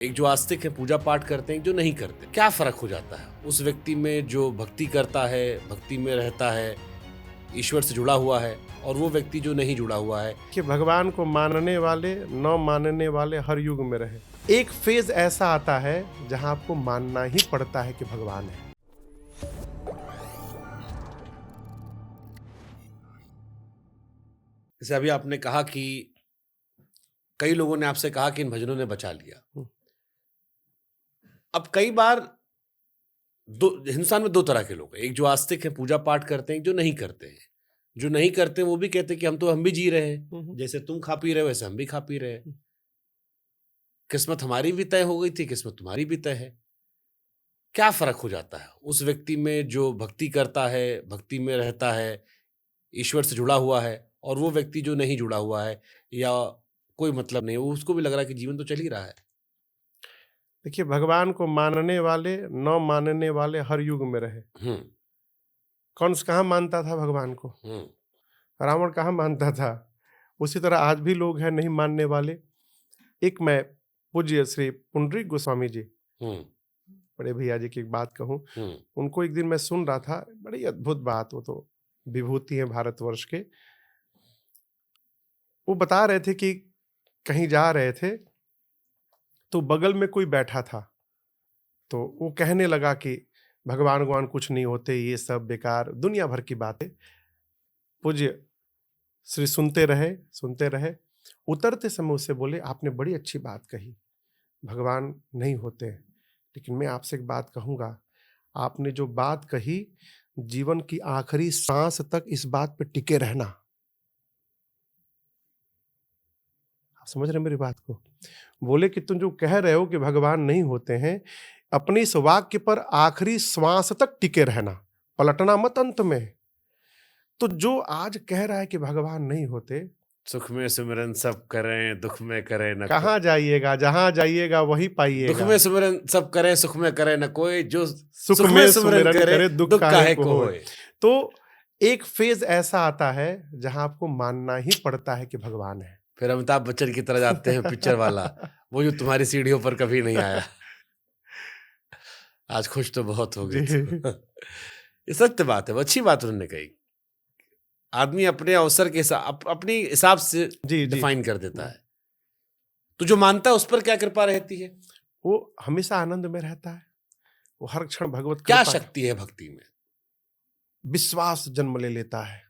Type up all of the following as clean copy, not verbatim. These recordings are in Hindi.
एक जो आस्तिक है पूजा पाठ करते हैं, एक जो नहीं करते, क्या फर्क हो जाता है उस व्यक्ति में जो भक्ति करता है, भक्ति में रहता है, ईश्वर से जुड़ा हुआ है, और वो व्यक्ति जो नहीं जुड़ा हुआ है? कि भगवान को मानने वाले न मानने वाले हर युग में रहे। एक फेज ऐसा आता है जहां आपको मानना ही पड़ता है कि भगवान है। जैसे अभी आपने कहा कि कई लोगों ने आपसे कहा कि इन भजनों ने बचा लिया। हम्म, अब कई बार दो हिंदुस्तान में दो तरह के लोग हैं, एक जो आस्तिक है पूजा पाठ करते हैं, एक जो नहीं करते हैं। जो नहीं करते हैं वो भी कहते हैं कि हम भी जी रहे हैं, हम्म, जैसे तुम खा पी रहे हो वैसे हम भी खा पी रहे हैं। किस्मत हमारी भी तय हो गई थी, किस्मत तुम्हारी भी तय है। क्या फर्क हो जाता है उस व्यक्ति में जो भक्ति करता है, भक्ति में रहता है, ईश्वर से जुड़ा हुआ है, और वो व्यक्ति जो नहीं जुड़ा हुआ है, या कोई मतलब नहीं, वो उसको भी लग रहा है कि जीवन तो चल ही रहा है। देखिए, भगवान को मानने वाले न मानने वाले हर युग में रहे। हम्म। कंस कहाँ मानता था भगवान को? हम्म। रावण कहाँ मानता था? उसी तरह आज भी लोग हैं नहीं मानने वाले। एक मैं पूज्य श्री पुंडरीक गोस्वामी जी, हम्म। बड़े भैया जी की एक बात कहूं, हम्म। उनको एक दिन मैं सुन रहा था, बड़ी अद्भुत बात, वो तो विभूति है भारतवर्ष के। वो बता रहे थे कि कहीं जा रहे थे तो बगल में कोई बैठा था, तो वो कहने लगा कि भगवान भगवान कुछ नहीं होते, ये सब बेकार दुनिया भर की बातें। पूज्य श्री सुनते रहे। उतरते समय उससे बोले, आपने बड़ी अच्छी बात कही, भगवान नहीं होते हैं, लेकिन मैं आपसे एक बात कहूंगा। आपने जो बात कही, जीवन की आखिरी सांस तक इस बात पे टिके रहना। आप समझ रहे हैं मेरी बात को? बोले कि तुम जो कह रहे हो कि भगवान नहीं होते हैं, अपनी इस वाक्य पर आखिरी श्वास तक टिके रहना, पलटना मत अंत में। तो जो आज कह रहा है कि भगवान नहीं होते, सुख में सिमरन सब करें, दुख में करे न कहाँ कोई। जाइएगा? जहां जाइएगा वही दुख पाइएगा। में सिमरन सब करें, सुख में करे न कोई, जो सुख सुख में में सिमरन सुमिरन करे, करे, दुख दुख काहे काहे को को होए। होए। तो एक फेज ऐसा आता है जहां आपको मानना ही पड़ता है कि भगवान है। फिर अमिताभ बच्चन की तरह जाते हैं पिक्चर वाला, वो जो तुम्हारी सीढ़ियों पर कभी नहीं आया, आज खुश तो बहुत हो गई जी तू। ये सत्य बात है, वो अच्छी बात उन्होंने कही। आदमी अपने अवसर के हिसाब अपनी हिसाब से जी जी। डिफाइन कर देता है। तो जो मानता है उस पर क्या कृपा रहती है? वो हमेशा आनंद में रहता है, वो हर क्षण भगवत क्या कृपा, शक्ति है भक्ति में? विश्वास जन्म ले लेता है।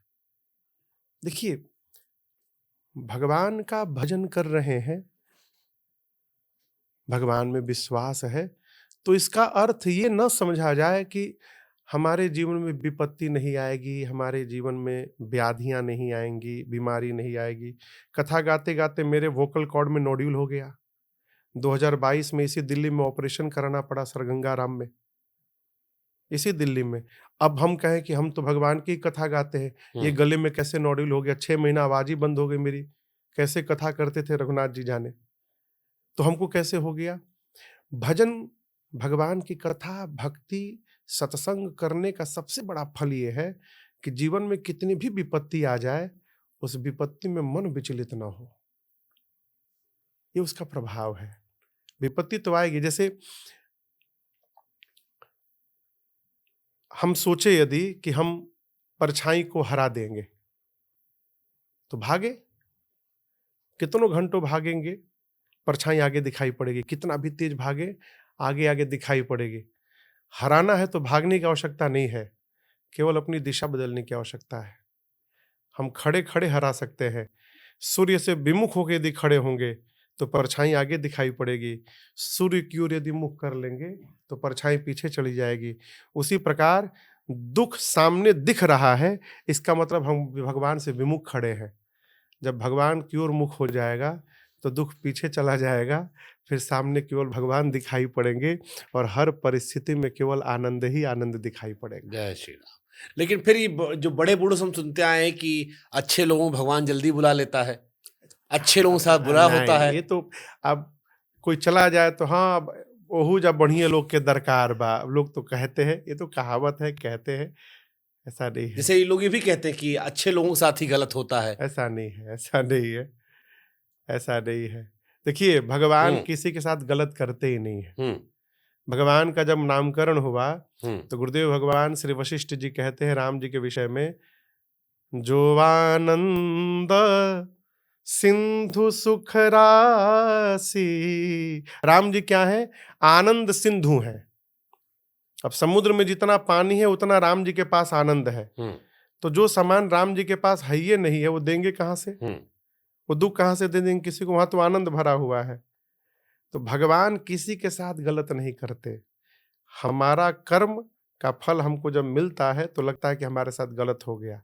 देखिए, भगवान का भजन कर रहे हैं, भगवान में विश्वास है, तो इसका अर्थ ये न समझा जाए कि हमारे जीवन में विपत्ति नहीं आएगी, हमारे जीवन में व्याधियां नहीं आएंगी, बीमारी नहीं आएगी। कथा गाते गाते मेरे वोकल कॉर्ड में नोड्यूल हो गया। 2022 में इसी दिल्ली में ऑपरेशन कराना पड़ा, सर गंगाराम में, इसी दिल्ली में। अब हम कहें कि हम तो भगवान की कथा गाते हैं, ये हम्म। गले में कैसे नोड्यूल हो गया? 6 महीना आवाज ही बंद हो गई मेरी। कैसे कथा करते थे रघुनाथ जी जाने, तो हमको कैसे हो गया? भजन, भगवान की कथा, भक्ति, सत्संग करने का सबसे बड़ा फल ये है कि जीवन में कितनी भी विपत्ति आ जाए, उस विपत्ति में मन विचलित ना हो। ये उसका प्रभाव है। विपत्ति तो आएगी, जैसे हम सोचे यदि कि हम परछाई को हरा देंगे, तो भागे, कितनों घंटों भागेंगे, परछाई आगे दिखाई पड़ेगी, कितना भी तेज भागे, आगे आगे दिखाई पड़ेगी। हराना है तो भागने की आवश्यकता नहीं है, केवल अपनी दिशा बदलने की आवश्यकता है। हम खड़े खड़े हरा सकते हैं। सूर्य से विमुख होकर यदि खड़े होंगे तो परछाई आगे दिखाई पड़ेगी, सूर्य की ओर यदि मुख कर लेंगे तो परछाई पीछे चली जाएगी। उसी प्रकार दुख सामने दिख रहा है, इसका मतलब हम भगवान से विमुख खड़े हैं। जब भगवान की ओर मुख हो जाएगा तो दुख पीछे चला जाएगा, फिर सामने केवल भगवान दिखाई पड़ेंगे और हर परिस्थिति में केवल आनंद ही आनंद दिखाई पड़ेगा। जय श्री राम। लेकिन फिर ये जो बड़े बूढ़ों से हम सुनते आए हैं कि अच्छे लोगों को भगवान जल्दी बुला लेता है, अच्छे लोगों के साथ बुरा होता नहीं, है। ये तो अब कोई चला जाए तो हाँ, अब ओहू जब बढ़िया लोग के दरकार बा, अब लोग तो कहते हैं, ये तो कहावत है, कहते हैं, ऐसा नहीं है। जैसे ये लोग ये भी कहते हैं कि अच्छे लोगों के साथ ही गलत होता है। ऐसा नहीं है, ऐसा नहीं है, ऐसा नहीं है। देखिए, भगवान हम्म किसी के साथ गलत करते ही नहीं है। हम्म भगवान का जब नामकरण हुआ हम्म तो गुरुदेव भगवान श्री वशिष्ठ जी कहते हैं राम जी के विषय में, जो आनंद सिंधु सुख राशि। राम जी क्या है? आनंद सिंधु है। अब समुद्र में जितना पानी है उतना राम जी के पास आनंद है। हम्म तो जो सामान राम जी के पास है ही नहीं है, वो देंगे कहाँ से? हम्म वो दुख कहाँ से दे देंगे किसी को? वहां तो आनंद भरा हुआ है। तो भगवान किसी के साथ गलत नहीं करते। हमारा कर्म का फल हमको जब मिलता है तो लगता है कि हमारे साथ गलत हो गया।